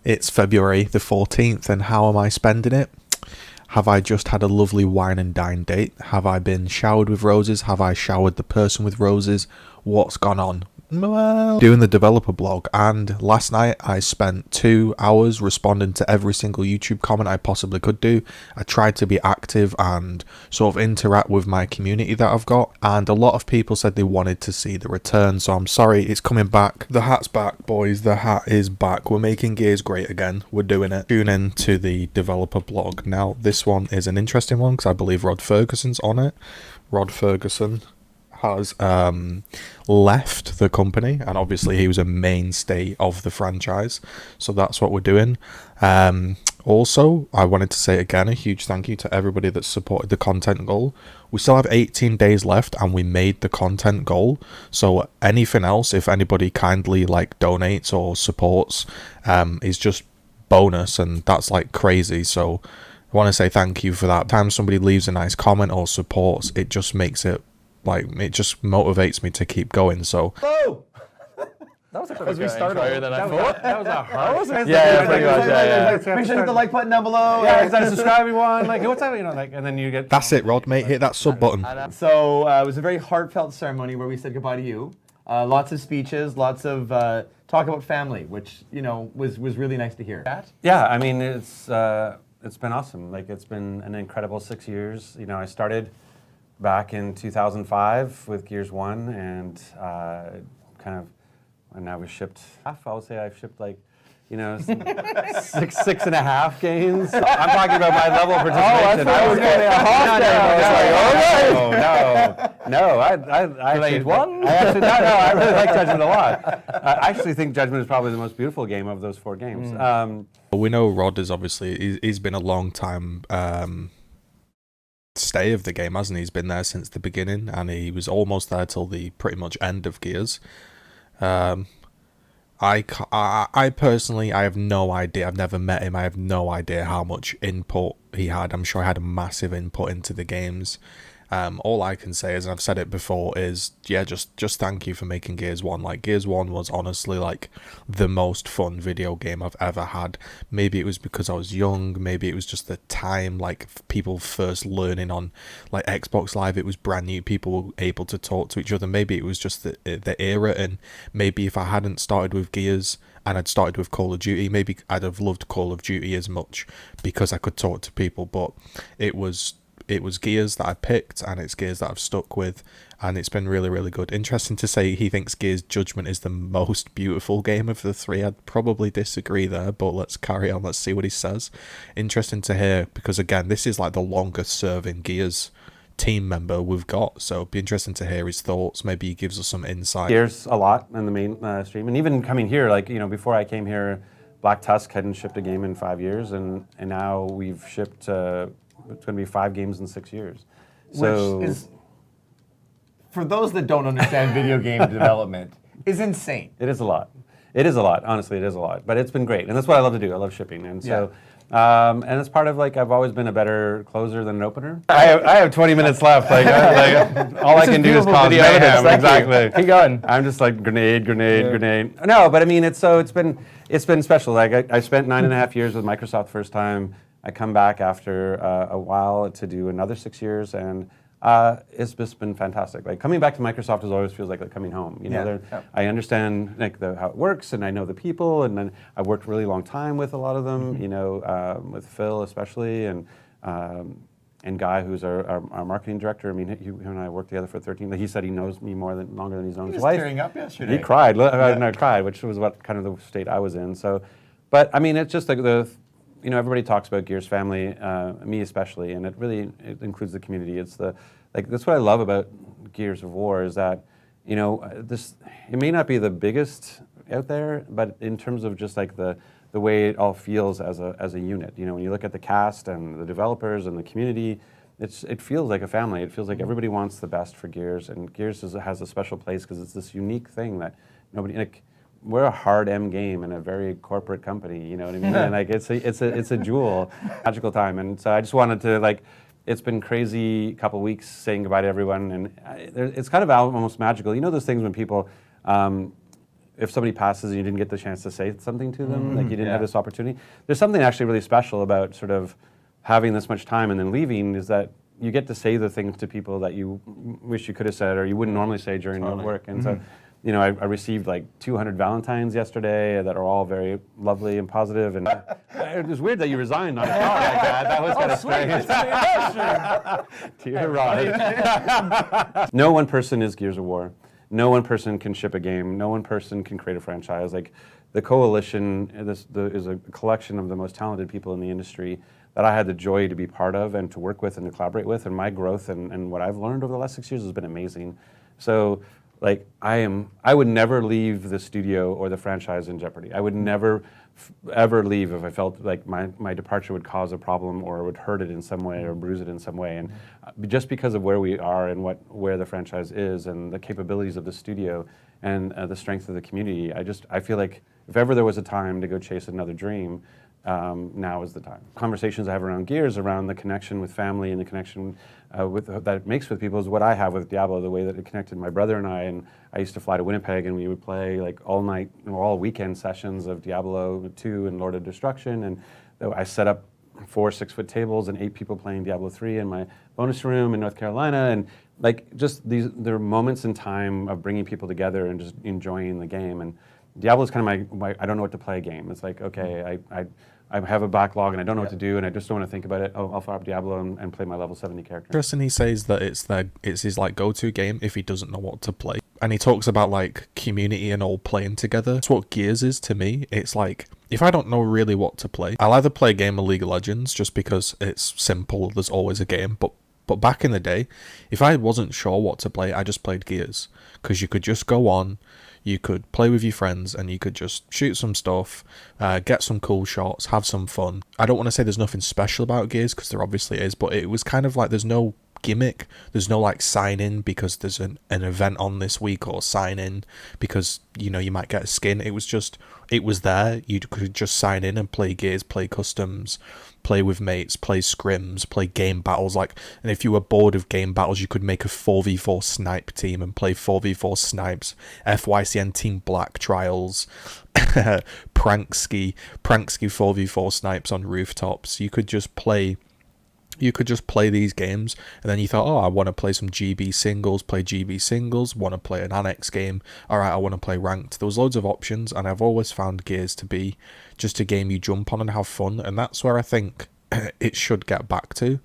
It's February the 14th, and how am I spending it? Have I just had a lovely wine and dine date? Have I been showered with roses? Have I showered the person with roses? What's gone on? Well, doing the developer blog, and last night I spent 2 hours responding to every single YouTube comment I possibly could do. I tried to be active and sort of interact with my community that I've got, and a lot of people said they wanted to see the return, so I'm sorry, it's coming back. The hat's back, boys. The hat is back. We're making Gears great again. We're doing it. Tune in to the developer blog. Now, this one is an interesting one because I believe Rod Ferguson's on it. Rod Ferguson has left the company, and obviously he was a mainstay of the franchise, so that's what we're doing. Also, I wanted to say again a huge thank you to everybody that supported the content goal. We still have 18 days left and we made the content goal, so anything else, if anybody kindly like donates or supports, is just bonus, and that's like crazy. So I want to say thank you for that. Every time somebody leaves a nice comment or supports, it just makes it it just motivates me to keep going. So oh! That was a As we started, than I thought. that was a hard. Yeah, pretty much. Yeah. Make sure to hit the like button down below. Yeah, subscribe everyone. Like, what's that? And then you get. that's it, Rod, mate. Hit that sub button. So it was a very heartfelt ceremony where we said goodbye to you. Lots of speeches, lots of talk about family, which was really nice to hear. Yeah, I mean it's been awesome. Like it's been an incredible 6 years. I started back in 2005 with Gears 1, and and now we've shipped half. I would say I've shipped like, 6.5 games. I'm talking about my level of participation. I was getting a half No, I played one. I really like Judgment a lot. I actually think Judgment is probably the most beautiful game of those 4 games. We know Rod is obviously, he's been a long time stay of the game, hasn't he? He's been there since the beginning, and he was almost there till the pretty much end of Gears. I personally, I have no idea. I've never met him. I have no idea how much input he had. I'm sure he had a massive input into the games. All I can say is, and I've said it before, is just thank you for making Gears 1. Like, Gears 1 was honestly like the most fun video game I've ever had. Maybe it was because I was young, maybe it was just the time, like people first learning on like Xbox Live, it was brand new, people were able to talk to each other. Maybe it was just the era, and maybe if I hadn't started with Gears and I'd started with Call of Duty, maybe I'd have loved Call of Duty as much because I could talk to people. But it was Gears that I picked, and it's Gears that I've stuck with, and it's been really, really good. Interesting to say he thinks Gears Judgment is the most beautiful game of the 3. I'd probably disagree there, but let's carry on. Let's see what he says. Interesting to hear, because again, this is like the longest serving Gears team member we've got, so it'd be interesting to hear his thoughts. Maybe he gives us some insight. Gears a lot in the main stream, and even coming here, like, before I came here, Black Tusk hadn't shipped a game in 5 years, and now we've shipped it's going to be 5 games in 6 years. So, which is, for those that don't understand video game development, is insane. It is a lot. It is a lot. Honestly, it is a lot. But it's been great, and that's what I love to do. I love shipping, and so, and it's part of, like, I've always been a better closer than an opener. I have 20 minutes left. Like all I can do is cause mayhem. Exactly. Keep going. I'm just like grenade. No, but I mean, it's been special. Like I spent 9.5 years with Microsoft the first time. I come back after a while to do another 6 years, and it's just been fantastic. Like, coming back to Microsoft always feels like coming home. I understand like how it works, and I know the people, and then I've worked a really long time with a lot of them. With Phil especially, and Guy, who's our marketing director. I mean, he and I worked together for 13. He said he knows me longer than he's known his wife. He was tearing up yesterday. He cried. I cried, which was what kind of the state I was in. So, but I mean, it's just like everybody talks about Gears family, me especially, and it includes the community. It's that's what I love about Gears of War, is that, it may not be the biggest out there, but in terms of just like the way it all feels as a unit. When you look at the cast and the developers and the community, it feels like a family. It feels like everybody wants the best for Gears, and Gears has a special place because it's this unique thing that nobody. We're a hard M game in a very corporate company, you know what I mean? And like it's a jewel, magical time. And so I just wanted to, it's been crazy couple weeks saying goodbye to everyone, and it's kind of almost magical. You know those things when people if somebody passes and you didn't get the chance to say something to them, like you didn't have Yeah. this opportunity. There's something actually really special about sort of having this much time and then leaving, is that you get to say the things to people that you wish you could have said or you wouldn't normally say during your work. And so, you know, I received like 200 Valentines yesterday that are all very lovely and positive. And it was weird that you resigned on a call like that. That was kind of strange. Dear Rod. No one person is Gears of War. No one person can ship a game. No one person can create a franchise. Like the coalition is a collection of the most talented people in the industry that I had the joy to be part of and to work with and to collaborate with. And my growth and what I've learned over the last 6 years has been amazing. So, like, I would never leave the studio or the franchise in jeopardy. I would never ever leave if I felt like my departure would cause a problem or would hurt it in some way or bruise it in some way. And just because of where we are and where the franchise is and the capabilities of the studio and the strength of the community, I feel like if ever there was a time to go chase another dream, now is the time. Conversations I have around Gears, around the connection with family and the connection that it makes with people, is what I have with Diablo. The way that it connected my brother and I used to fly to Winnipeg, and we would play like all night or all weekend sessions of Diablo 2 and Lord of Destruction. And I set up 4 6-foot tables and 8 people playing Diablo 3 in my bonus room in North Carolina. And like just there are moments in time of bringing people together and just enjoying the game. And Diablo is kind of my I don't know what to play game. It's like, okay, I have a backlog and I don't know what to do and I just don't want to think about it. Oh, I'll fire up Diablo and play my level 70 character. Interesting, he says that it's his like go-to game if he doesn't know what to play. And he talks about like community and all playing together. That's what Gears is to me. It's like, if I don't know really what to play, I'll either play a game of League of Legends just because it's simple, there's always a game, but back in the day, if I wasn't sure what to play, I just played Gears. Because you could just go on, you could play with your friends, and you could just shoot some stuff, get some cool shots, have some fun. I don't want to say there's nothing special about Gears, because there obviously is, but it was kind of like there's no gimmick, there's no like sign in because there's an event on this week, or sign in because, you know, you might get a skin. It was there, you could just sign in and play Gears, play customs, play with mates, play scrims, play game battles. Like, and if you were bored of game battles, you could make a 4v4 snipe team and play 4v4 snipes, FYCN Team Black trials, prankski 4v4 snipes on rooftops. You could just play these games, and then you thought, oh, I want to play some GB singles, play GB singles, want to play an annex game, alright, I want to play ranked. There was loads of options, and I've always found Gears to be just a game you jump on and have fun, and that's where I think it should get back to,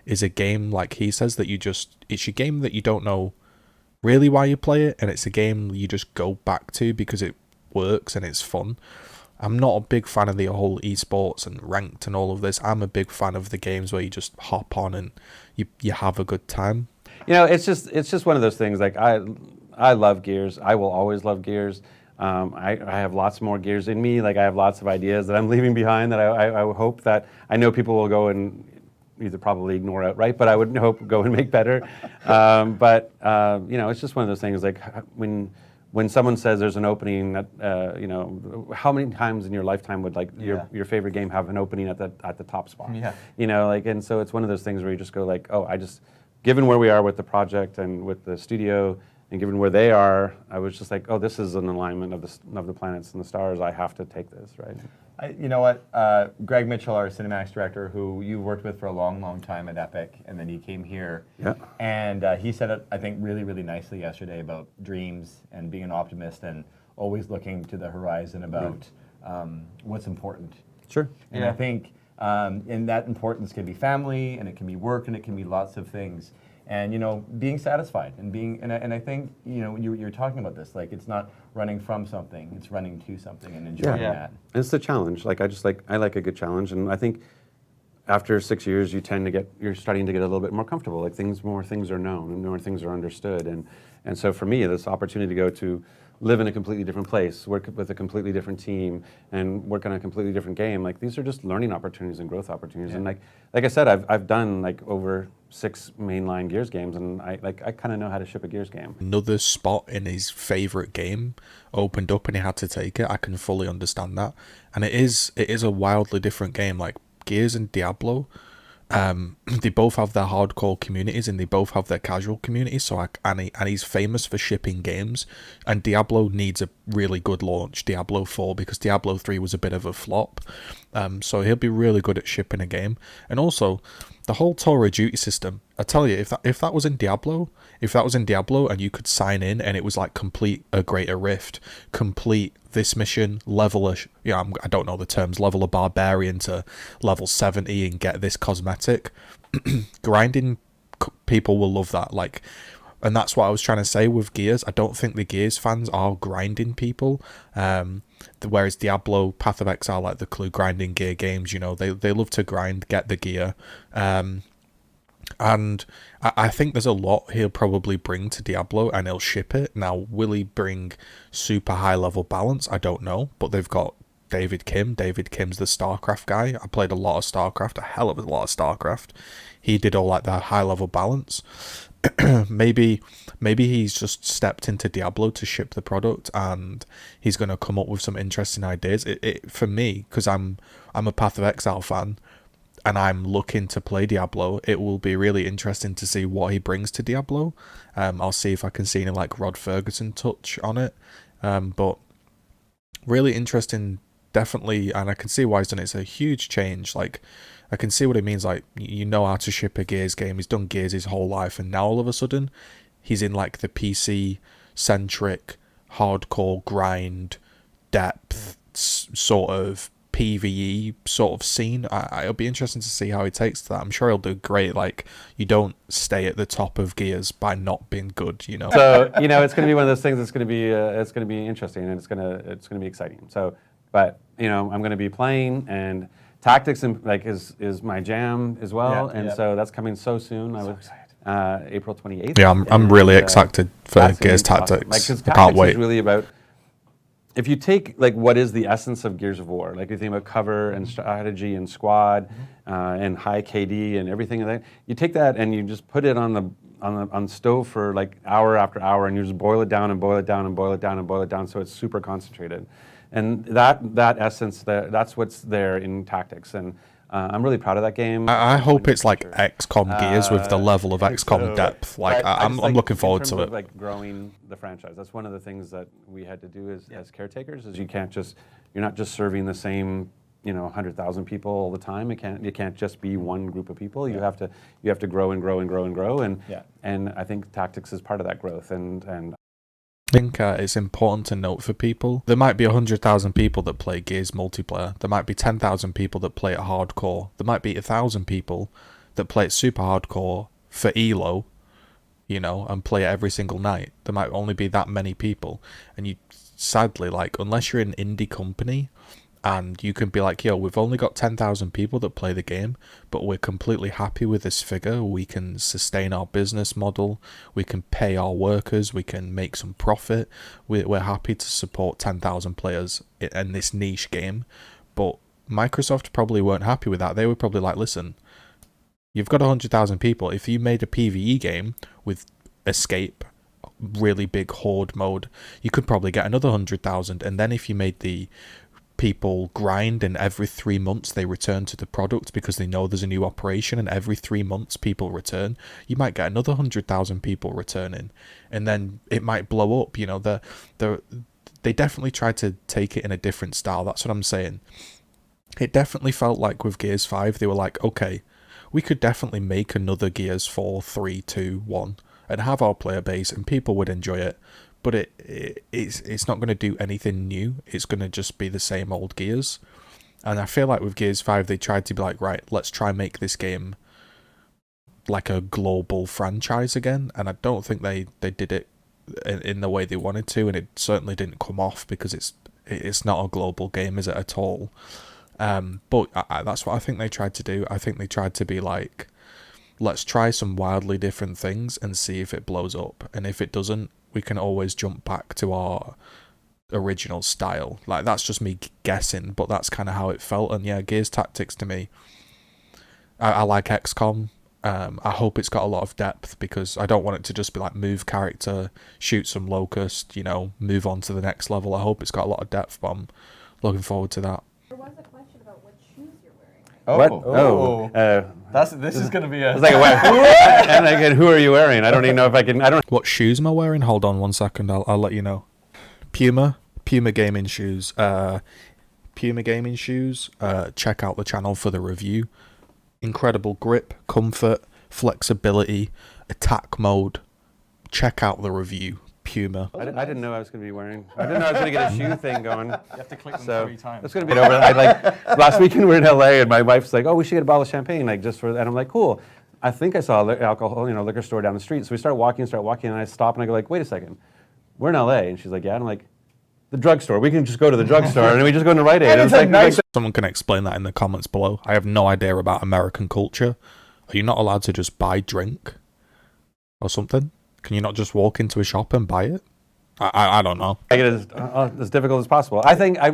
is a game, like he says, that it's a game that you don't know really why you play it, and it's a game you just go back to because it works and it's fun. I'm not a big fan of the whole esports and ranked and all of this. I'm a big fan of the games where you just hop on and you have a good time. You know, it's just one of those things. Like I love Gears. I will always love Gears. I have lots more Gears in me. Like I have lots of ideas that I'm leaving behind that I hope that I know people will go and either probably ignore outright, but I would hope go and make better. But you know, it's just one of those things. Like when someone says there's an opening, that you know, how many times in your lifetime would like your favorite game have an opening at the top spot? Yeah. You know, like, and so it's one of those things where you just go like, oh, given where we are with the project and with the studio, and given where they are, I was just like, oh, this is an alignment of the planets and the stars. I have to take this, right? You know what? Greg Mitchell, our cinematics director, who you worked with for a long, long time at Epic, and then he came here. Yeah. And he said it, I think, really, really nicely yesterday about dreams and being an optimist and always looking to the horizon about what's important. Sure. And I think in that importance can be family, and it can be work, and it can be lots of things. And, you know, being satisfied and and I think, you know, you're talking about this, like, it's not running from something, it's running to something and enjoying that. And it's the challenge. Like, I like a good challenge. And I think after 6 years, you're starting to get a little bit more comfortable. Like more things are known and more things are understood. And so for me, this opportunity to go to live in a completely different place, work with a completely different team, and work on a completely different game. Like, these are just learning opportunities and growth opportunities. And like I said, I've done like over 6 mainline Gears games, and I kind of know how to ship a Gears game. Another spot in his favorite game opened up and he had to take it. I can fully understand that. And it is a wildly different game. Like Gears and Diablo, They both have their hardcore communities and they both have their casual communities. So and he's famous for shipping games. And Diablo needs a really good launch, Diablo 4, because Diablo 3 was a bit of a flop. So he'll be really good at shipping a game. And also, the whole Tour of Duty system. I tell you, if that was in Diablo, and you could sign in and it was like complete a Greater Rift, complete this mission, level a, I don't know the terms, level a barbarian to level 70 and get this cosmetic. Grinding people will love that. Like, and that's what I was trying to say with Gears. I don't think the Gears fans are grinding people. Whereas Diablo, Path of Exile, like the Clue grinding gear games, they love to grind, get the gear. And I think there's a lot he'll probably bring to Diablo and he'll ship it. Now, will he bring super high level balance? I don't know, but they've got David Kim. David Kim's the StarCraft guy. I played a lot of StarCraft, a hell of a lot of StarCraft. He did all like the high level balance. maybe he's just stepped into Diablo to ship the product and he's going to come up with some interesting ideas. For me, because I'm a Path of Exile fan and I'm looking to play Diablo, it will be really interesting to see what he brings to Diablo. I'll see if I can see any like Rod Ferguson touch on it. But really interesting, definitely, and I can see why he's done it. It's a huge change. Like, I can see what it means. Like, how to ship a Gears game. He's done Gears his whole life, and now all of a sudden, he's in like the PC centric, hardcore grind, depth sort of PvE sort of scene. It'll be interesting to see how he takes to that. I'm sure he'll do great. Like, you don't stay at the top of Gears by not being good. So it's going to be one of those things that's going to be interesting and it's going to be exciting. So, but I'm going to be playing and. Tactics is my jam as well, so that's coming so soon. I was April 28th. Yeah, I'm really excited for Gears Tactics. Awesome. I can't wait. Is really about, if you take like what is the essence of Gears of War, like you think about cover and strategy and squad and high KD and everything like that. You take that and you just put it on stove for like hour after hour, and you just boil it down and boil it down and boil it down and boil it down, so it's super concentrated. And that essence, that's what's there in Tactics, and I'm really proud of that game. I hope it's like XCOM Gears with the level of XCOM depth. Like, I'm looking forward to it. Like growing the franchise, that's one of the things that we had to do as caretakers. Is you're not just serving the same 100,000 people all the time. It can't just be one group of people. You have to grow and grow and grow and grow, and I think Tactics is part of that growth and. I think it's important to note for people, there might be 100,000 people that play Gears multiplayer, there might be 10,000 people that play it hardcore, there might be 1,000 people that play it super hardcore for ELO, and play it every single night. There might only be that many people, and you sadly, like, unless you're an indie company, and you can be like, yo, we've only got 10,000 people that play the game, but we're completely happy with this figure. We can sustain our business model. We can pay our workers. We can make some profit. We're happy to support 10,000 players in this niche game. But Microsoft probably weren't happy with that. They were probably like, listen, you've got 100,000 people. If you made a PvE game with Escape, really big horde mode, you could probably get another 100,000. And then if you made the people grind and every 3 months they return to the product because they know there's a new operation, and every 3 months people return, you might get another 100,000 people returning, and then it might blow up. They definitely tried to take it in a different style. That's what I'm saying. It definitely felt like with Gears 5 they were like, okay, we could definitely make another Gears 4, 3, 2, 1 and have our player base and people would enjoy it. But it's not going to do anything new. It's going to just be the same old Gears. And I feel like with Gears 5, they tried to be like, right, let's try and make this game like a global franchise again. And I don't think they did it in the way they wanted to. And it certainly didn't come off because it's not a global game, is it, at all? But that's what I think they tried to do. I think they tried to be like, let's try some wildly different things and see if it blows up. And if it doesn't, we can always jump back to our original style. Like, that's just me guessing, but that's kind of how it felt. And yeah, Gears Tactics to me, I like XCOM. I hope it's got a lot of depth because I don't want it to just be like move character, shoot some locust, move on to the next level. I hope it's got a lot of depth, but I'm looking forward to that. There was a question about what shoes you're wearing. Oh, What? oh. Oh. This is going to be a... It's like a what? And again, who are you wearing? I don't even know if I can. I don't. What shoes am I wearing? Hold on 1 second. I'll let you know. Puma gaming shoes. Puma gaming shoes. Check out the channel for the review. Incredible grip, comfort, flexibility, attack mode. Check out the review. Puma. I didn't know I was going to be wearing. I didn't know I was going to get a shoe thing going. You have to click them So 3 times. it's going to be over. Last weekend we were in LA, and my wife's like, "Oh, we should get a bottle of champagne, like just for." And I'm like, "Cool." I think I saw a liquor store down the street. So we start walking, and I stop, and I go like, "Wait a second, we're in LA," and she's like, "Yeah," and I'm like, "The drugstore. We can just go to the drugstore," and we just go into Rite Aid. And it's a nice- Someone can explain that in the comments below. I have no idea about American culture. Are you not allowed to just buy drink or something? Can you not just walk into a shop and buy it? I don't know. Make it as difficult as possible. I think I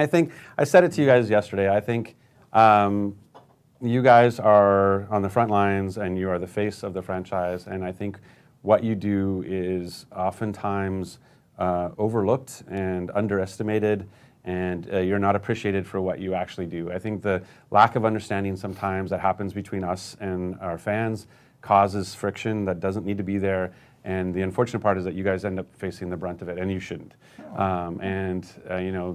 think I said it to you guys yesterday. I think you guys are on the front lines, and you are the face of the franchise. And I think what you do is oftentimes overlooked and underestimated, and you're not appreciated for what you actually do. I think the lack of understanding sometimes that happens between us and our fans causes friction that doesn't need to be there. And the unfortunate part is that you guys end up facing the brunt of it, and you shouldn't.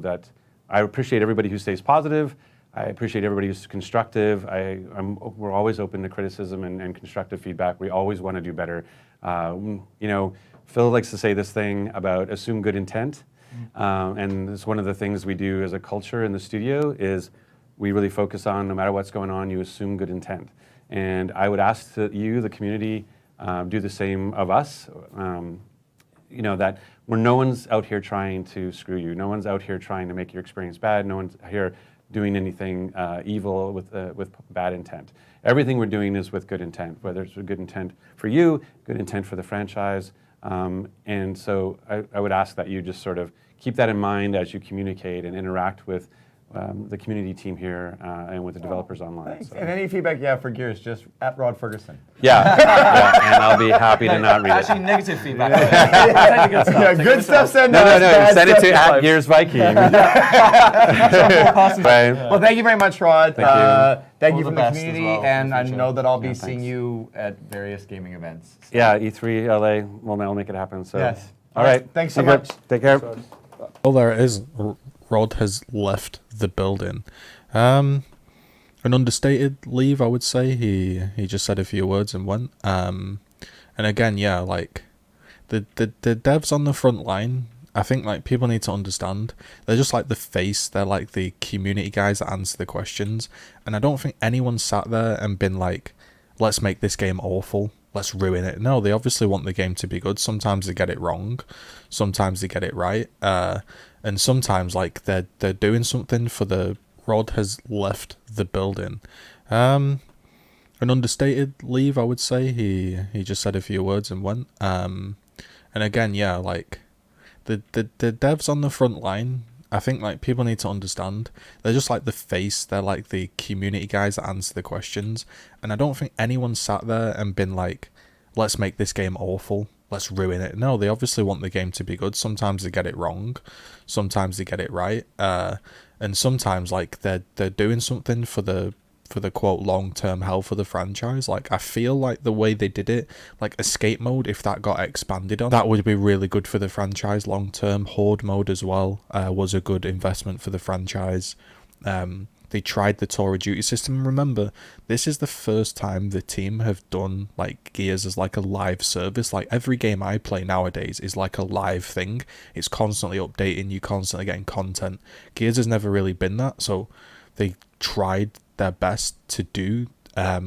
That I appreciate everybody who stays positive. I appreciate everybody who's constructive. We're always open to criticism and constructive feedback. We always want to do better. Phil likes to say this thing about assume good intent. And it's one of the things we do as a culture in the studio is we really focus on, no matter what's going on, you assume good intent. And I would ask that you, the community, do the same of us. That where no one's out here trying to screw you. No one's out here trying to make your experience bad. No one's here doing anything evil with bad intent. Everything we're doing is with good intent, whether it's a good intent for you, good intent for the franchise. And so I would ask that you just sort of keep that in mind as you communicate and interact with the community team here and with the developers online. So. And any feedback you have for Gears, just at Rod Ferguson. Yeah, and I'll be happy to not read Actually, it. negative feedback. Good stuff. Yeah, good stuff send No, us. bad send it stuff to life. at Gears Viking. Right. Well, thank you very much, Rod. Thank you. Thank All you the from the best as community, well for and the I future. know that I'll be Yeah, seeing thanks. you at various gaming events. Yeah, E3 LA. Well, I'll make it happen. So. Yes. All right. Thanks so Take care. much. Take care. Oh, there it is. Rod has left the building. An understated leave, I would say. He just said a few words and went. And again, yeah, like the devs on the front line, I think like people need to understand. They're just like the face. They're like the community guys that answer the questions. And I don't think anyone sat there and been like, let's make this game awful. Let's ruin it. No, they obviously want the game to be good. Sometimes they get it wrong. Sometimes they get it right. And sometimes like they're doing something for the... Rod has left the building. An understated leave, I would say. He just said a few words and went. And again, yeah, like the devs on the front line, I think like people need to understand. They're just like the face. They're like the community guys that answer the questions. And I don't think anyone sat there and been like, let's make this game awful. Let's ruin it. No, they obviously want the game to be good. Sometimes they get it wrong. Sometimes they get it right. And sometimes like they're doing something for the quote long-term health of the franchise. Like I feel like the way they did it, like escape mode, if that got expanded on, that would be really good for the franchise long-term. Horde mode as well was a good investment for the franchise. They tried the Tour of Duty system. Remember, this is the first time the team have done like Gears as like a live service. Like every game I play nowadays is like a live thing. It's constantly updating, you constantly getting content. Gears has never really been that, so they tried their best to do that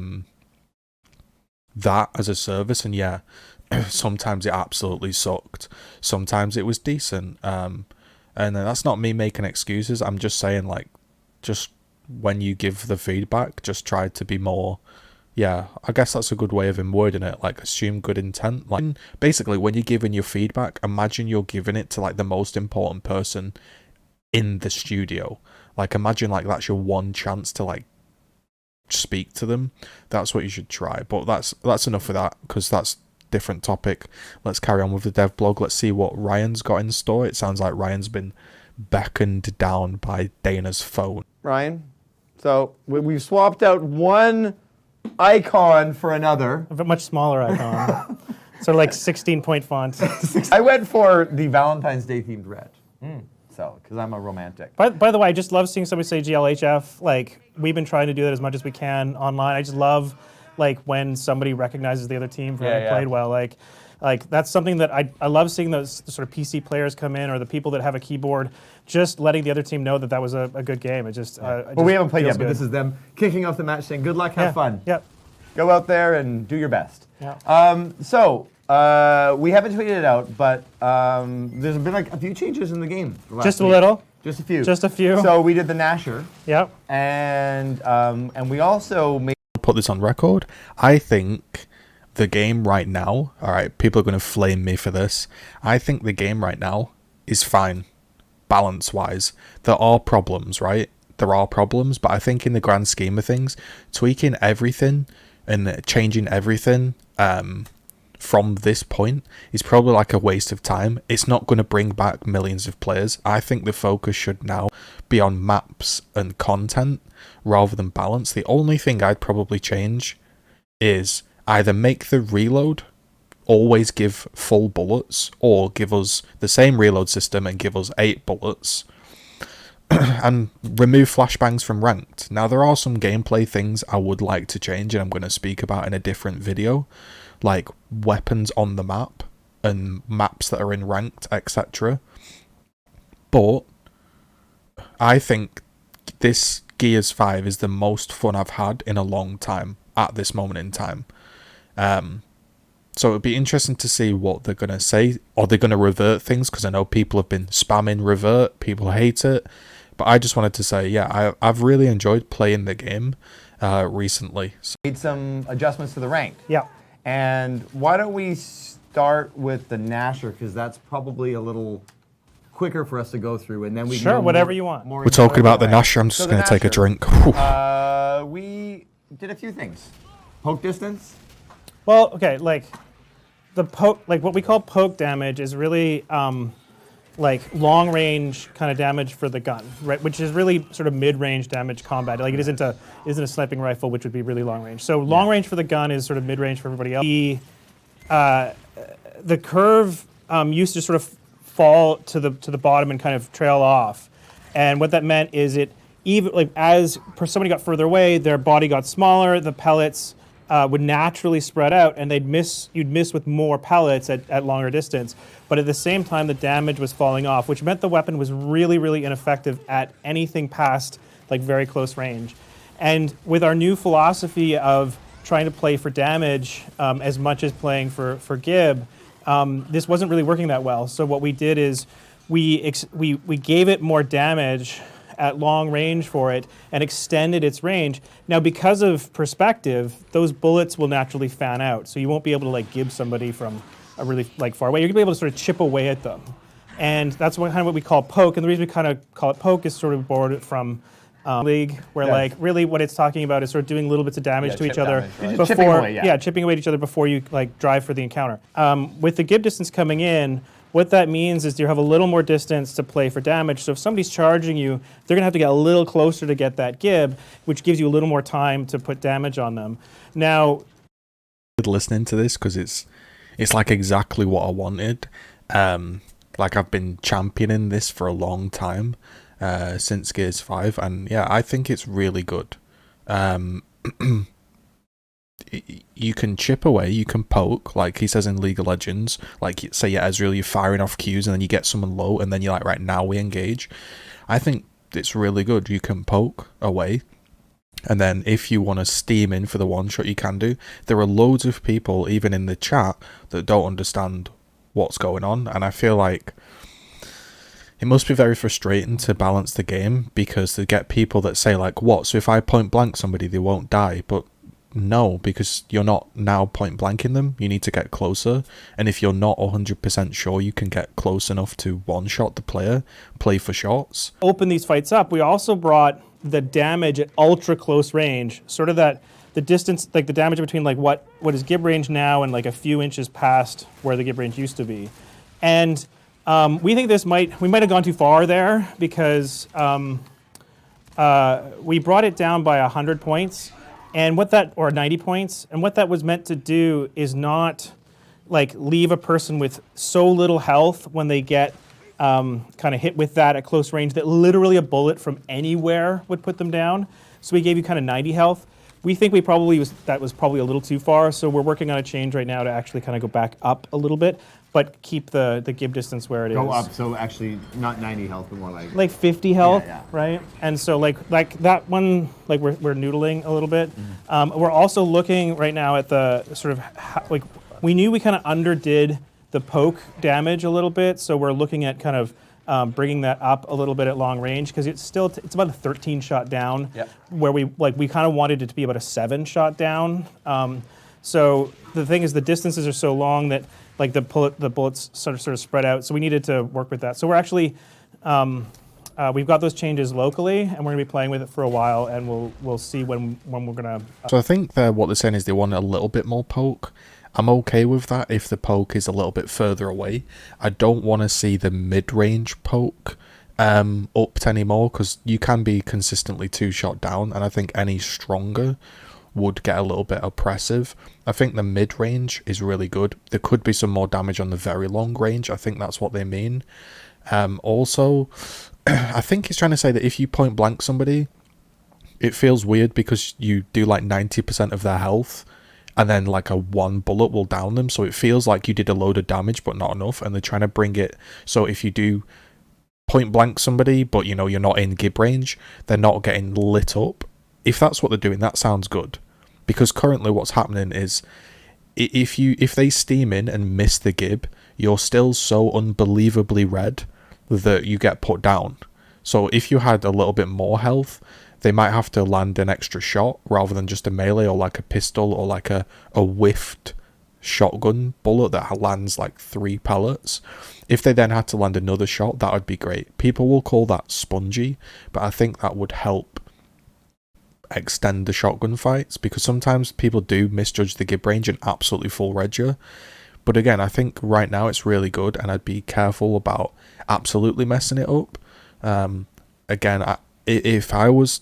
as a service, and yeah, sometimes it absolutely sucked. Sometimes it was decent. And that's not me making excuses. I'm just saying like, just when you give the feedback, just try to be more, yeah, I guess that's a good way of him wording it, like assume good intent. Like basically when you're giving your feedback, imagine you're giving it to like the most important person in the studio. Like imagine like that's your one chance to like speak to them. That's what you should try. But that's enough of that, because that's different topic. Let's carry on with the dev blog. Let's see what Ryan's got in store. It sounds like Ryan's been beckoned down by Dana's phone. Ryan, So we've swapped out one icon for another. A much smaller icon. Sort of like 16-point font. I went for the Valentine's Day themed red. So, because I'm a romantic. By the way, I just love seeing somebody say GLHF. Like, we've been trying to do that as much as we can online. I just love, like, when somebody recognizes the other team for having played well. Like that's something that I love seeing those sort of PC players come in or the people that have a keyboard, just letting the other team know that that was a good game. It just, well, we haven't played yet, but this is them kicking off the match saying, good luck, have fun. Yep. Go out there and do your best. Yeah. We haven't tweeted it out, but there's been like a few changes in the game. Just a little. Just a few. Just a few. So we did the Nasher. Yep. And we also made. Put this on record. I think the game right now, all right, people are going to flame me for this. I think the game right now is fine, balance-wise. There are problems, right? There are problems, but I think in the grand scheme of things, tweaking everything and changing everything from this point is probably like a waste of time. It's not going to bring back millions of players. I think the focus should now be on maps and content rather than balance. The only thing I'd probably change is either make the reload always give full bullets or give us the same reload system and give us 8 bullets and remove flashbangs from ranked. Now there are some gameplay things I would like to change and I'm going to speak about in a different video, like weapons on the map and maps that are in ranked, etc. But I think this Gears 5 is the most fun I've had in a long time at this moment in time. So it would be interesting to see what they're going to say. Are they going to revert things? Because I know people have been spamming revert. People hate it. But I just wanted to say, yeah, I've really enjoyed playing the game recently. So made some adjustments to the rank. Yeah. And why don't we start with the Nasher, because that's probably a little quicker for us to go through, and then we Sure, can go whatever you want. more we're talking about the rank. Nasher. I'm just So going the to take a Nasher, drink. We did a few things. Poke distance. Well, okay, like the poke, like what we call poke damage is really like long range kind of damage for the gun, right? Which is really sort of mid range damage combat. Like it isn't a sniping rifle, which would be really long range. So long range for the gun is sort of mid range for everybody else. The curve used to sort of fall to the bottom and kind of trail off, and what that meant is it even like as somebody got further away, their body got smaller. The pellets would naturally spread out, and you'd miss with more pellets at longer distance. But at the same time, the damage was falling off, which meant the weapon was really, really ineffective at anything past like very close range. And with our new philosophy of trying to play for damage as much as playing for Gib, this wasn't really working that well. So what we did is we gave it more damage at long range for it and extended its range. Now, because of perspective, those bullets will naturally fan out. So you won't be able to like Gib somebody from a really like far away. You're gonna be able to sort of chip away at them. And that's kind of what we call poke. And the reason we kind of call it poke is sort of borrowed from League, where like really what it's talking about is sort of doing little bits of damage to each other damage, right? before, Chipping away, chipping away at each other before you like drive for the encounter. With the Gib distance coming in, what that means is you have a little more distance to play for damage. So if somebody's charging you, they're gonna have to get a little closer to get that Gib, which gives you a little more time to put damage on them. Now, listening to this because it's like exactly what I wanted. Like I've been championing this for a long time. Since Gears 5, and yeah, I think it's really good. You can chip away, you can poke, like he says in League of Legends, like say you're Ezreal, you're firing off Qs and then you get someone low and then you're like, right, now we engage. I think it's really good. You can poke away, and then if you want to steam in for the one shot, you can do. There are loads of people, even in the chat, that don't understand what's going on, and I feel like it must be very frustrating to balance the game, because they get people that say like, what, so if I point blank somebody they won't die? But no, because you're not now point blanking them, you need to get closer, and if you're not 100% sure you can get close enough to one shot the player, play for shots. Open these fights up, we also brought the damage at ultra close range, sort of that the distance, like the damage between like what is Gib range now and like a few inches past where the Gib range used to be. And we think we might have gone too far there, because we brought it down by 100 points, and or 90 points, and what that was meant to do is not like leave a person with so little health when they get kind of hit with that at close range that literally a bullet from anywhere would put them down. So we gave you kind of 90 health. We think that was probably a little too far, so we're working on a change right now to actually kind of go back up a little bit, but keep the gib distance where it is. Go up, so actually not 90 health, but more like 50 health, yeah. right? And so like that one, like we're noodling a little bit. We're also looking right now at the sort of like we knew we kind of underdid the poke damage a little bit, so we're looking at kind of bringing that up a little bit at long range because it's about a 13 shot down. Yep. Where we kind of wanted it to be about a 7 shot down. So the thing is the distances are so long that like the bullets sort of spread out. So we needed to work with that. So we're actually we've got those changes locally, and we're gonna be playing with it for a while, and we'll see when we're gonna. So I think what they're saying is they want a little bit more poke. I'm okay with that if the poke is a little bit further away. I don't want to see the mid-range poke upped anymore because you can be consistently 2 shot down, and I think any stronger would get a little bit oppressive. I think the mid-range is really good. There could be some more damage on the very long range. I think that's what they mean. Also, I think he's trying to say that if you point blank somebody, it feels weird because you do like 90% of their health, and then like a 1 bullet will down them, so it feels like you did a load of damage but not enough, and they're trying to bring it so if you do point blank somebody but you know you're not in gib range, they're not getting lit up. If that's what they're doing, that sounds good, because currently what's happening is if they steam in and miss the gib, you're still so unbelievably red that you get put down. So if you had a little bit more health, they might have to land an extra shot rather than just a melee or like a pistol or like a whiffed shotgun bullet that lands like 3 pellets. If they then had to land another shot, that would be great. People will call that spongy, but I think that would help extend the shotgun fights, because sometimes people do misjudge the gib range and absolutely full red you. But again, I think right now it's really good, and I'd be careful about absolutely messing it up. Again, if I was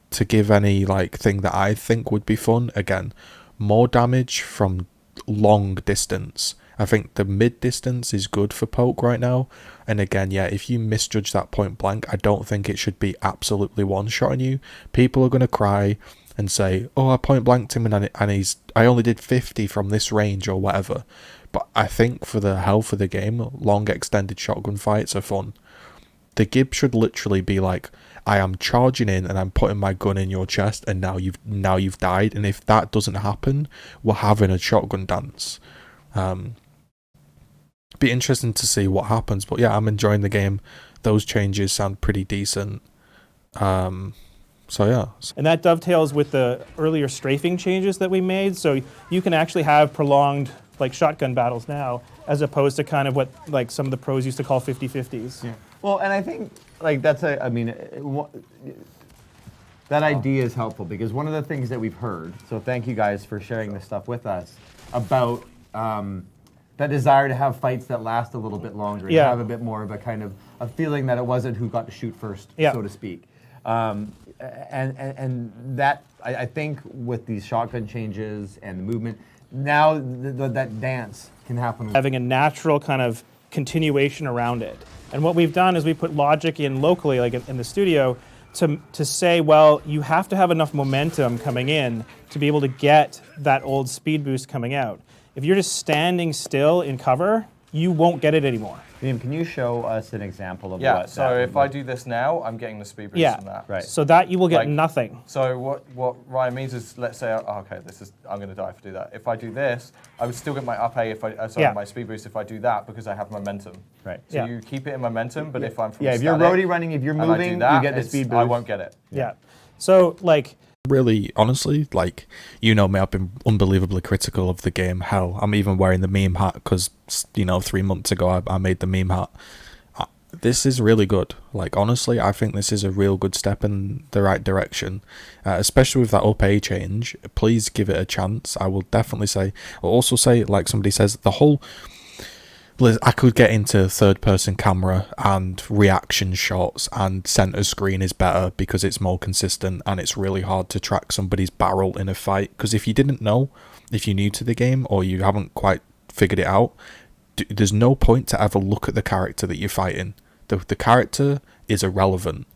to give any like thing that I think would be fun, again, more damage from long distance. I think the mid distance is good for poke right now, and again, yeah, if you misjudge that point blank, I don't think it should be absolutely one-shotting you. People are going to cry and say, oh, I point blanked him and I only did 50 from this range or whatever. But I think for the health of the game, long extended shotgun fights are fun. The gib should literally be like, I am charging in and I'm putting my gun in your chest, and now you've died. And if that doesn't happen, we're having a shotgun dance. Be interesting to see what happens. But yeah, I'm enjoying the game. Those changes sound pretty decent. So yeah. And that dovetails with the earlier strafing changes that we made. So you can actually have prolonged like shotgun battles now, as opposed to kind of what like some of the pros used to call 50-50s. Yeah. Well, and I think like that idea is helpful, because one of the things that we've heard, so thank you guys for sharing this stuff with us, about that desire to have fights that last a little bit longer, and have a bit more of a kind of a feeling that it wasn't who got to shoot first, so to speak. And that, I think with these shotgun changes and the movement, now that dance can happen. Having a natural kind of continuation around it. And what we've done is we put logic in locally, like in the studio, to say, well, you have to have enough momentum coming in to be able to get that old speed boost coming out. If you're just standing still in cover, you won't get it anymore. Liam, can you show us an example of Yeah, what so if I do this now, I'm getting the speed boost from that. Right. So that you will get Like, nothing. So what Ryan means is, let's say, okay, I'm going to die if I do that. If I do this, I would still get my up A my speed boost if I do that, because I have momentum. Right. So you keep it in momentum, but if I'm from if you're roadie running, if you're and I moving, do that, you get the speed boost. I won't get it. Yeah. So like. Really, honestly, like, you know me, I've been unbelievably critical of the game. Hell, I'm even wearing the meme hat because, 3 months ago I made the meme hat. This is really good. Like, honestly, I think this is a real good step in the right direction, especially with that up A change. Please give it a chance. I will definitely say, I'll also say, like somebody says, the whole I could get into third person camera and reaction shots, and center screen is better because it's more consistent and it's really hard to track somebody's barrel in a fight. Because if you didn't know, if you're new to the game or you haven't quite figured it out, there's no point to ever look at the character that you're fighting. The character is irrelevant.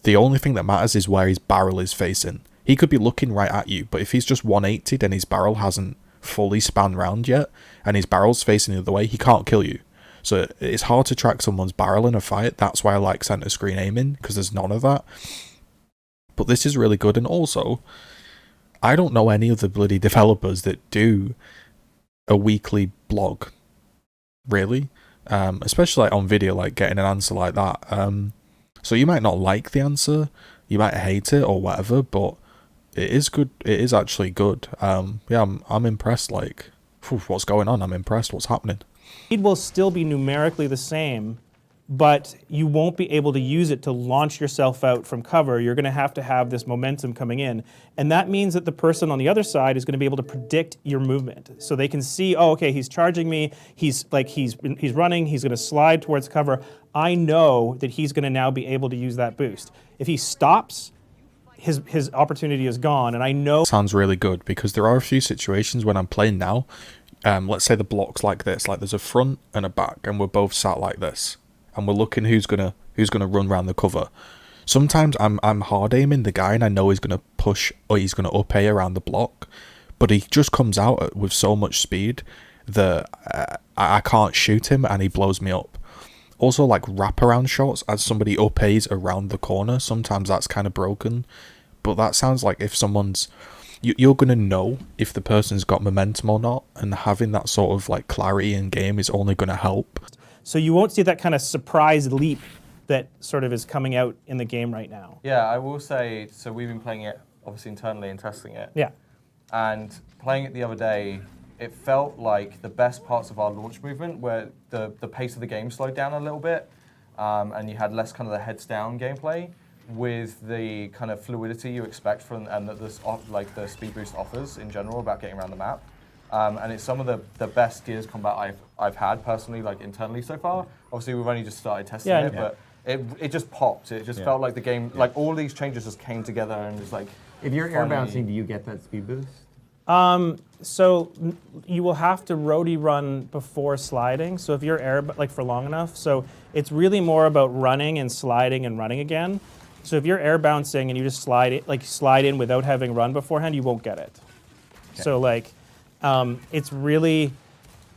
The only thing that matters is where his barrel is facing. He could be looking right at you, but if he's just 180 and his barrel hasn't fully spanned round yet and his barrel's facing the other way, he can't kill you. So it's hard to track someone's barrel in a fight. That's why I like center screen aiming, because there's none of that. But this is really good. And also, I don't know any of the bloody developers that do a weekly blog, really, especially like on video, like getting an answer like that. So you might not like the answer, you might hate it or whatever, but it is good. It is actually good. Yeah, I'm impressed. Like, what's going on? I'm impressed. What's happening? Speed will still be numerically the same, but you won't be able to use it to launch yourself out from cover. You're going to have this momentum coming in, and that means that the person on the other side is going to be able to predict your movement, so they can see, oh, okay, he's charging me. He's running. He's going to slide towards cover. I know that he's going to now be able to use that boost. If he stops, his opportunity is gone, and I know. Sounds really good, because there are a few situations when I'm playing now. Let's say the block's like this, like there's a front and a back, and we're both sat like this, and we're looking who's gonna run around the cover. Sometimes I'm hard aiming the guy, and I know he's gonna push or he's gonna up A around the block, but he just comes out with so much speed that I can't shoot him, and he blows me up. Also, like wraparound shots as somebody up A's around the corner, sometimes that's kind of broken, but that sounds like if someone's... You're going to know if the person's got momentum or not, and having that sort of like clarity in game is only going to help. So you won't see that kind of surprise leap that sort of is coming out in the game right now. Yeah, I will say, so we've been playing it obviously internally and testing it. Yeah. And playing it the other day, it felt like the best parts of our launch movement where the pace of the game slowed down a little bit, and you had less kind of the heads down gameplay, with the kind of fluidity you expect from, and that this like the speed boost offers in general about getting around the map. And it's some of the best Gears combat I've had personally, like internally so far. Obviously we've only just started testing it, but it just popped. It just felt like the game, like all these changes just came together and was like. If you're air bouncing, do you get that speed boost? So you will have to roadie run before sliding. So if you're like for long enough, so it's really more about running and sliding and running again. So if you're air bouncing and you just slide in without having run beforehand, you won't get it. Okay. So like, it's really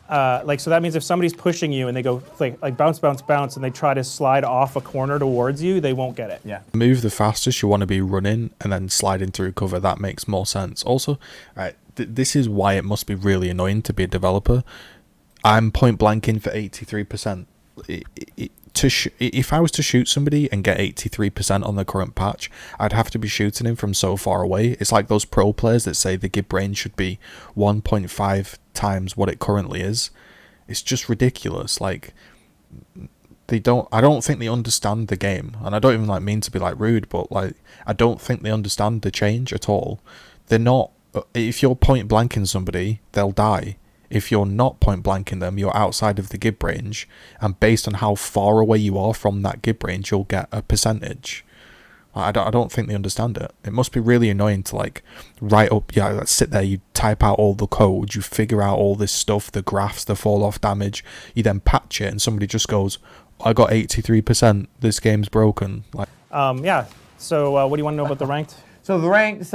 like, so that means if somebody's pushing you and they go like bounce, bounce, bounce, and they try to slide off a corner towards you, they won't get it. Yeah. Move the fastest, you want to be running and then sliding through cover. That makes more sense. Also, right, this is why it must be really annoying to be a developer. I'm point blanking for 83%. If I was to shoot somebody and get 83% on the current patch, I'd have to be shooting him from so far away. It's like those pro players that say the gib range should be 1.5 times what it currently is. It's just ridiculous. Like, I don't think they understand the game, and I don't even like mean to be like rude, but like I don't think they understand the change at all. They're not. If you're point blanking somebody, they'll die. If you're not point blanking them, you're outside of the gib range, and based on how far away you are from that gib range, you'll get a percentage. I don't think they understand it. It must be really annoying to like write up, let's sit there, you type out all the code, you figure out all this stuff, the graphs, the fall off damage, you then patch it, and somebody just goes, I got 83%, this game's broken. Like, yeah, so what do you want to know about the ranked? So the ranked,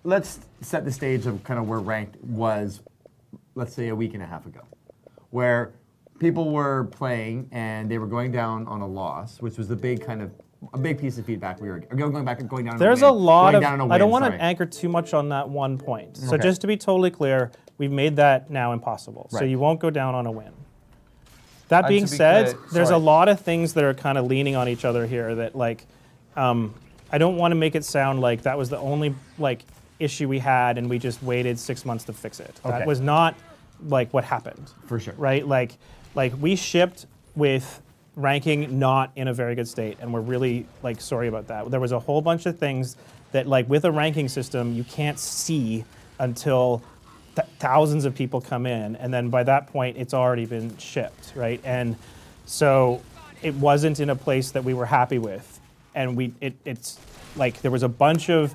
let's set the stage of kind of where ranked was, let's say, a week and a half ago, where people were playing and they were going down on a loss, which was a big piece of feedback we were going back and going down. There's on a a lot of. win, I don't want to anchor too much on that one point. So just to be totally clear, we've made that now impossible. So you won't go down on a win. That being said, there's a lot of things that are kind of leaning on each other here. That like, I don't want to make it sound like that was the only like issue we had and we just waited 6 months to fix it. Okay. That was not like what happened. For sure. Right? Like we shipped with ranking not in a very good state, and we're really like sorry about that. There was a whole bunch of things that like with a ranking system you can't see until thousands of people come in, and then by that point, it's already been shipped, right? And so it wasn't in a place that we were happy with, and it's like there was a bunch of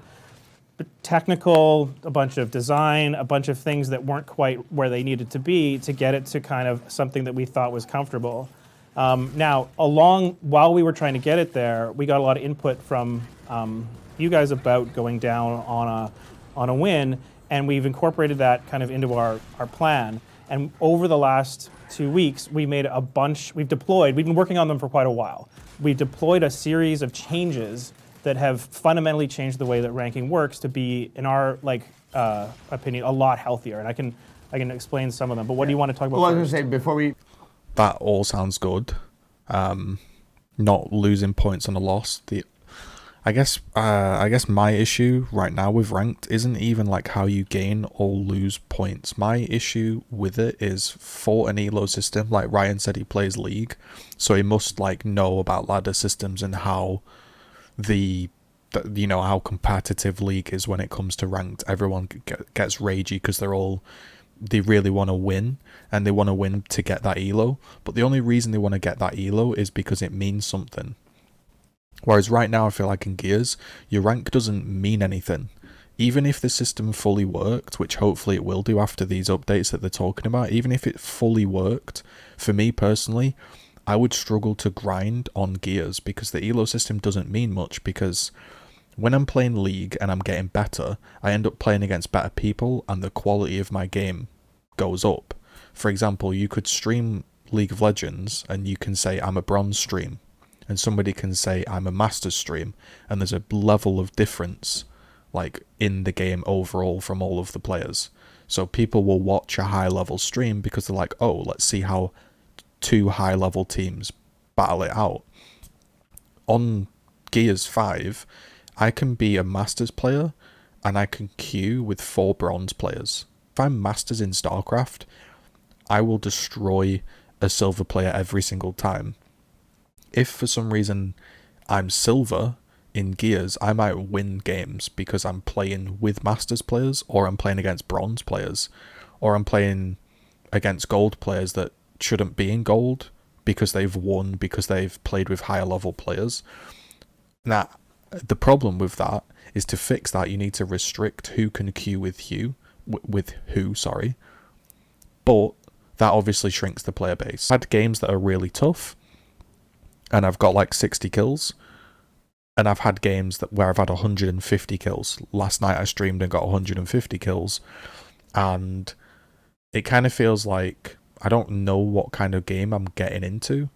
technical, a bunch of design, a bunch of things that weren't quite where they needed to be to get it to kind of something that we thought was comfortable. Now, while we were trying to get it there, we got a lot of input from you guys about going down on a win, and we've incorporated that kind of into our plan. And over the last 2 weeks, we've been working on them for quite a while. We've deployed a series of changes that have fundamentally changed the way that ranking works to be, in our opinion, a lot healthier. And I can explain some of them. But what do you want to talk about Well, I first? was going to say, before we... That all sounds good. Not losing points on a loss. I guess my issue right now with ranked isn't even like how you gain or lose points. My issue with it is for an elo system. Like Ryan said, he plays League, so he must like know about ladder systems and how how competitive League is when it comes to ranked. Everyone gets ragey because they really want to win, and they want to win to get that elo. But the only reason they want to get that elo is because it means something. Whereas right now, I feel like in Gears, your rank doesn't mean anything. Even if the system fully worked, which hopefully it will do after these updates that they're talking about, even if it fully worked, for me personally, I would struggle to grind on Gears because the elo system doesn't mean much, because when I'm playing League and I'm getting better, I end up playing against better people and the quality of my game goes up. For example, you could stream League of Legends and you can say I'm a bronze stream, and somebody can say I'm a master stream, and there's a level of difference like in the game overall from all of the players. So people will watch a high level stream because they're like, oh, let's see how 2 high level teams battle it out. On Gears 5, I can be a Masters player and I can queue with 4 bronze players. If I'm Masters in StarCraft, I will destroy a silver player every single time. If for some reason I'm silver in Gears, I might win games because I'm playing with Masters players, or I'm playing against bronze players, or I'm playing against gold players that shouldn't be in gold because they've won because they've played with higher level players. Now, the problem with that is, to fix that, you need to restrict who can queue with who, but that obviously shrinks the player base. I've had games that are really tough and I've got like 60 kills, and I've had games where I've had 150 kills. Last night I streamed and got 150 kills, and it kind of feels like I don't know what kind of game I'm getting into.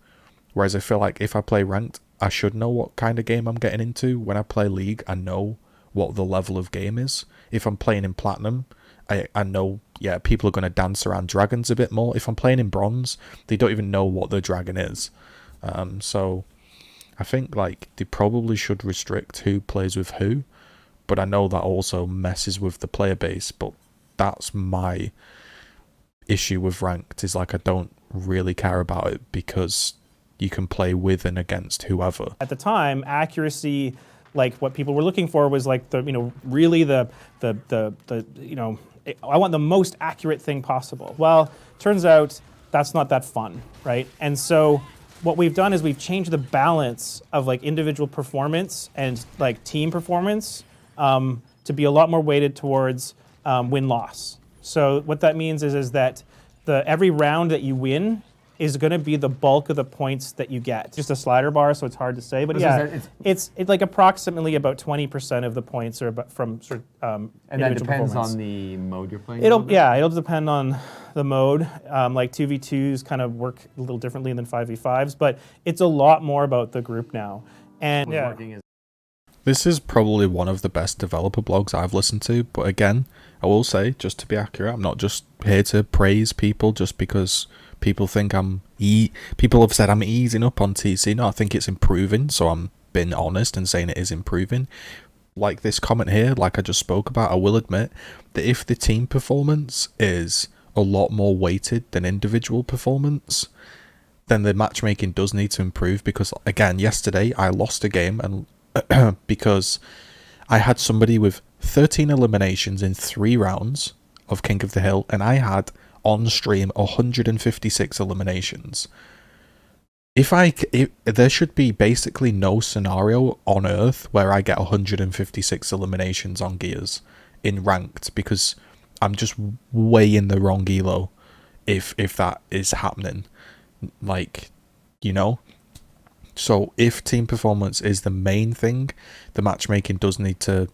Whereas I feel like if I play ranked, I should know what kind of game I'm getting into. When I play League, I know what the level of game is. If I'm playing in Platinum, I know, yeah, people are going to dance around dragons a bit more. If I'm playing in Bronze, they don't even know what the dragon is. So I think like they probably should restrict who plays with who. But I know that also messes with the player base. But that's my issue with ranked, is like I don't really care about it because you can play with and against whoever. At the time, accuracy, like what people were looking for, was like really the I want the most accurate thing possible. Well, turns out that's not that fun, right? And so what we've done is we've changed the balance of like individual performance and like team performance to be a lot more weighted towards win-loss. So what that means is that every round that you win is going to be the bulk of the points that you get. Just a slider bar, so it's hard to say, but yeah, it's like approximately about 20% of the points are from sort of And that depends on the mode you're playing? It'll depend on the mode. Like 2v2s kind of work a little differently than 5v5s, but it's a lot more about the group now. And yeah. This is probably one of the best developer blogs I've listened to, but again, I will say, just to be accurate, I'm not just here to praise people just because people think people have said I'm easing up on TC. No, I think it's improving, so I'm being honest and saying it is improving. Like this comment here, like I just spoke about, I will admit that if the team performance is a lot more weighted than individual performance, then the matchmaking does need to improve, because again, yesterday I lost a game and because I had somebody with 13 eliminations in 3 rounds of King of the Hill, and I had on stream 156 eliminations. If there should be basically no scenario on Earth where I get 156 eliminations on Gears in ranked, because I'm just way in the wrong elo if that is happening. Like, you know? So if team performance is the main thing, the matchmaking does need to...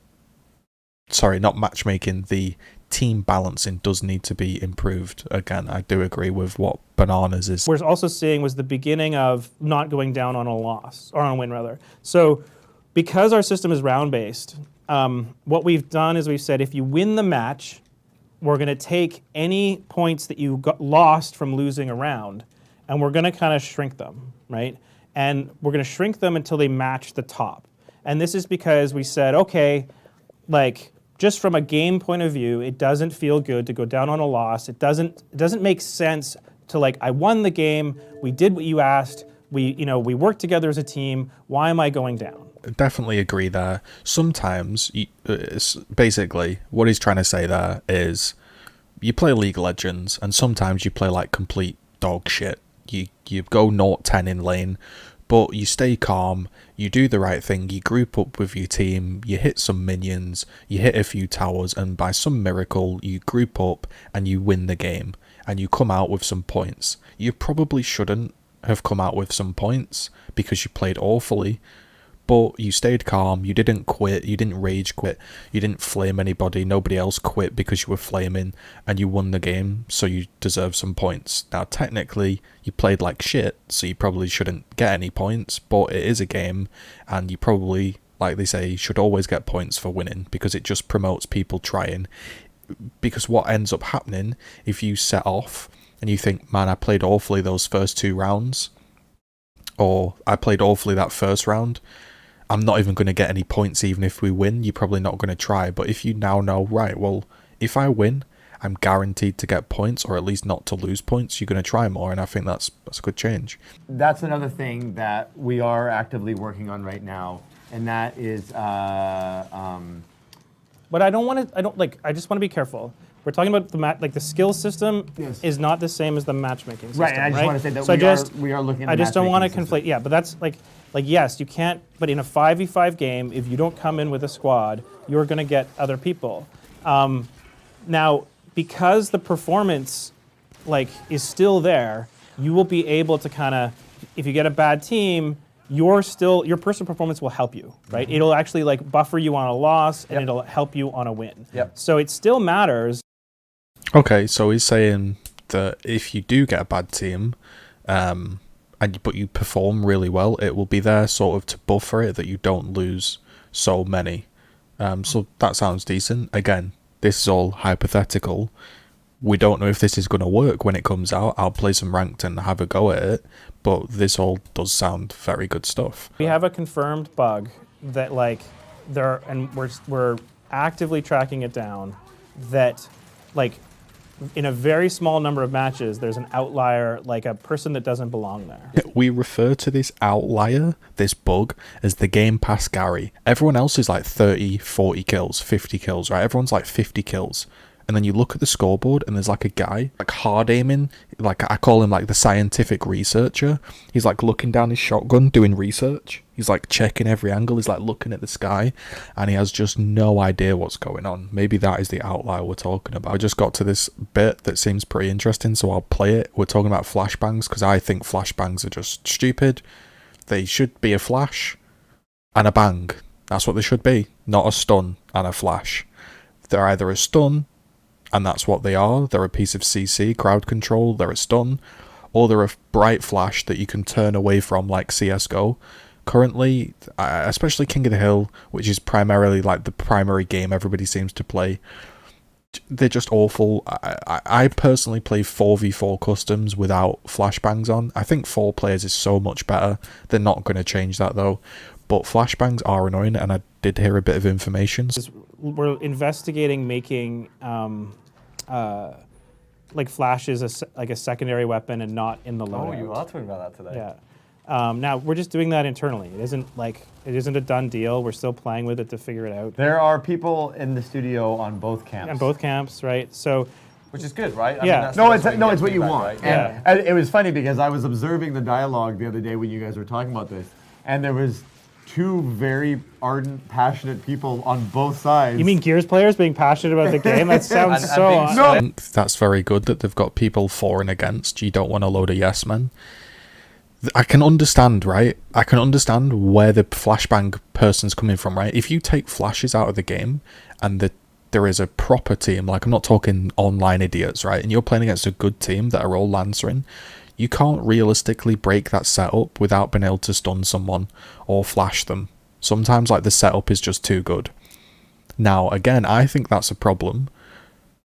Sorry, not matchmaking, the team balancing does need to be improved. Again, I do agree with what Bananas is. We're also seeing was the beginning of not going down on a loss, or on a win rather. So because our system is round-based, what we've done is we've said if you win the match, we're going to take any points that you lost from losing a round, and we're going to kind of shrink them, right? And we're going to shrink them until they match the top. And this is because we said, okay, like, just from a game point of view, it doesn't feel good to go down on a loss. It doesn't make sense to, like, I won the game, we did what you asked, we worked together as a team, why am I going down? Definitely agree there. Sometimes, basically, what he's trying to say there is you play League of Legends, and sometimes you play like complete dog shit. You go 0-10 in lane, but you stay calm, you do the right thing, you group up with your team, you hit some minions, you hit a few towers, and by some miracle, you group up and you win the game, and you come out with some points. You probably shouldn't have come out with some points because you played awfully, but you stayed calm, you didn't quit, you didn't rage quit, you didn't flame anybody, nobody else quit because you were flaming, and you won the game, so you deserve some points. Now technically, you played like shit, so you probably shouldn't get any points, but it is a game, and you probably, like they say, should always get points for winning, because it just promotes people trying. Because what ends up happening, if you set off, and you think, man, I played awfully those first 2 rounds, or I played awfully that first round, I'm not even going to get any points even if we win, you're probably not going to try. But if you now know, right, well, if I win, I'm guaranteed to get points, or at least not to lose points, you're going to try more, and I think that's a good change. That's another thing that we are actively working on right now, and that is... But I just want to be careful. We're talking about the skill system is not the same as the matchmaking system, Right, and I just want to say that we are looking at the I just don't want to matchmaking conflate, yeah, but that's like yes, you can't, but in a 5v5 game, if you don't come in with a squad, you're going to get other people. Now, because the performance is still there, you will be able to kind of, if you get a bad team, your personal performance will help you, right? Mm-hmm. It'll actually buffer you on a loss, and it'll help you on a win. Yep. So it still matters. Okay, so he's saying that if you do get a bad team, but you perform really well, it will be there sort of to buffer it, that you don't lose so many. So that sounds decent. Again, this is all hypothetical. We don't know if this is going to work when it comes out. I'll play some ranked and have a go at it, but this all does sound very good stuff. We have a confirmed bug that we're actively tracking it down, that in a very small number of matches, there's an outlier, like a person that doesn't belong there. We refer to this outlier, this bug, as the Game Pass Gary. Everyone else is like 30, 40 kills, 50 kills, right? Everyone's like 50 kills. And then you look at the scoreboard and there's like a guy, hard aiming, I call him the scientific researcher. He's looking down his shotgun, doing research. He's checking every angle, he's looking at the sky, and he has just no idea what's going on. Maybe that is the outlier we're talking about. I just got to this bit that seems pretty interesting, so I'll play it. We're talking about flashbangs, because I think flashbangs are just stupid. They should be a flash and a bang. That's what they should be, not a stun and a flash. They're either a stun, and that's what they are. They're a piece of CC, crowd control, they're a stun, or they're a bright flash that you can turn away from like CSGO. Currently, especially King of the Hill, which is primarily the primary game everybody seems to play, they're just awful. I personally play 4v4 customs without flashbangs on. I think 4 players is so much better. They're not going to change that though. But flashbangs are annoying, and I did hear a bit of information. We're investigating making flashes a secondary weapon and not in the loadout. Oh, you are talking about that today. Yeah. Now we're just doing that internally. It isn't a done deal. We're still playing with it to figure it out. There are people in the studio on both camps. On both camps, right? So. Which is good, right? I Yeah. mean, that's No, the it's best way to get what you feedback, want. right? And it was funny because I was observing the dialogue the other day when you guys were talking about this, and there was two very ardent, passionate people on both sides. You mean Gears players being passionate about the game? That sounds And so. being No. I think that's very good that they've got people for and against. You don't want a load of yes men. I can understand, right? I can understand where the flashbang person's coming from, right? If you take flashes out of the game and there is a proper team, like I'm not talking online idiots, right? And you're playing against a good team that are all Lancering, you can't realistically break that setup without being able to stun someone or flash them. Sometimes like the setup is just too good. Now, again, I think that's a problem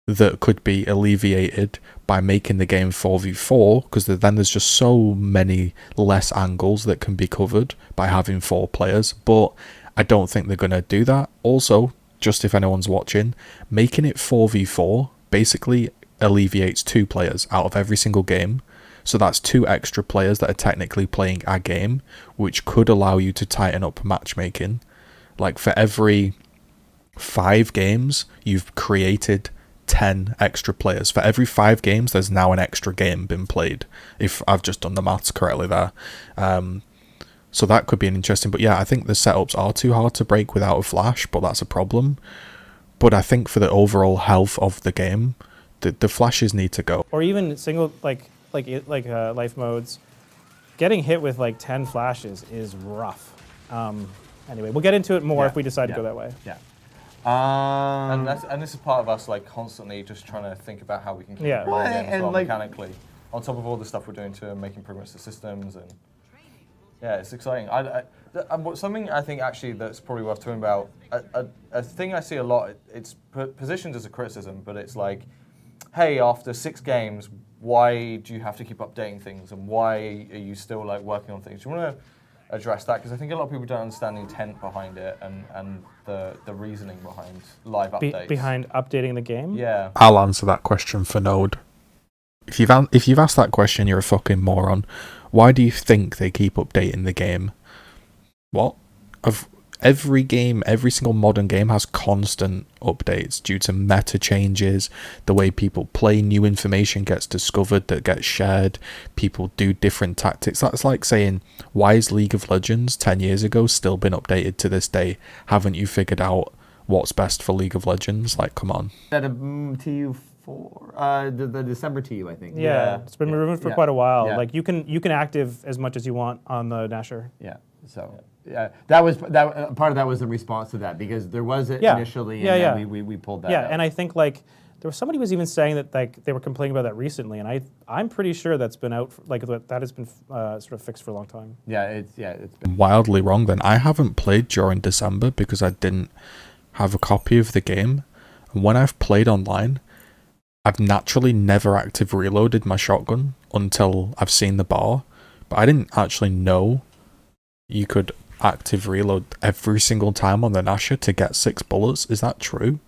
that could be alleviated by making the game 4v4, because then there's just so many less angles that can be covered by having 4 players, but I don't think they're going to do that. Also, just if anyone's watching, making it 4v4 basically alleviates 2 players out of every single game, so that's 2 extra players that are technically playing a game, which could allow you to tighten up matchmaking. Like for every 5 games, you've created 10 extra players. For every 5 games, there's now an extra game been played, if I've just done the maths correctly there. So that could be an interesting, but yeah, I think the setups are too hard to break without a flash, but that's a problem. But I think for the overall health of the game, the flashes need to go. Or even single like life modes, getting hit with like 10 flashes is rough. Anyway, we'll get into it more if we decide to go that way. Yeah. And this is part of us like constantly just trying to think about how we can keep Yeah. it rolling Well, as and well like- mechanically, on top of all the stuff we're doing to make improvements to systems and yeah, it's exciting. Something I think actually that's probably worth talking about. A thing I see a lot. It's positioned as a criticism, but it's like, hey, after 6 games, why do you have to keep updating things, and why are you still like working on things? Do you want to address that? Because I think a lot of people don't understand the intent behind it and the reasoning behind live updates. Behind updating the game? Yeah. I'll answer that question for Node. If you've asked that question, you're a fucking moron. Why do you think they keep updating the game? What? Every game, every single modern game has constant updates due to meta changes, the way people play, new information gets discovered that gets shared, people do different tactics. That's like saying, why is League of Legends 10 years ago still been updated to this day? Haven't you figured out what's best for League of Legends? Like, come on. That a TU4, the December TU, I think. Yeah, it's been rumored for Yeah. quite a while. Yeah. Like you can active as much as you want on the Nasher. Yeah. So that was part of that was in response to that, because there was it Yeah. initially, and Yeah, then we pulled that. Yeah, out. and I think like there was somebody was even saying that like they were complaining about that recently, and I'm pretty sure that's been out that has been sort of fixed for a long time. it's been Wildly wrong then. I haven't played during December because I didn't have a copy of the game. And when I've played online, I've naturally never active reloaded my shotgun until I've seen the bar. But I didn't actually know you could active reload every single time on the Nasher to get 6 bullets. Is that true?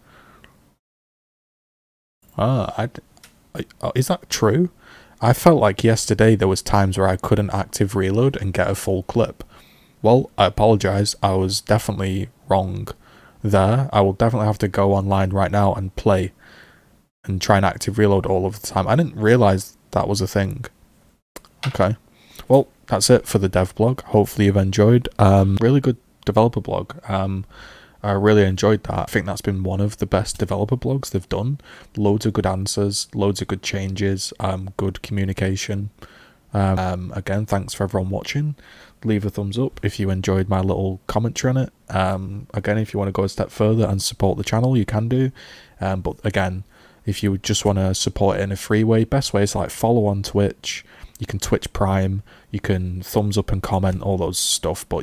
Is that true? I felt like yesterday there was times where I couldn't active reload and get a full clip. Well, I apologize. I was definitely wrong there. I will definitely have to go online right now and play and try and active reload all of the time. I didn't realize that was a thing. Okay. Well, that's it for the dev blog. Hopefully you've enjoyed. Really good developer blog. I really enjoyed that. I think that's been one of the best developer blogs they've done. Loads of good answers, loads of good changes, good communication. Again, thanks for everyone watching. Leave a thumbs up if you enjoyed my little commentary on it. Again, if you want to go a step further and support the channel, you can do. But again, if you just want to support it in a free way, best way is like follow on Twitch. You can Twitch Prime, you can thumbs up and comment, all those stuff, but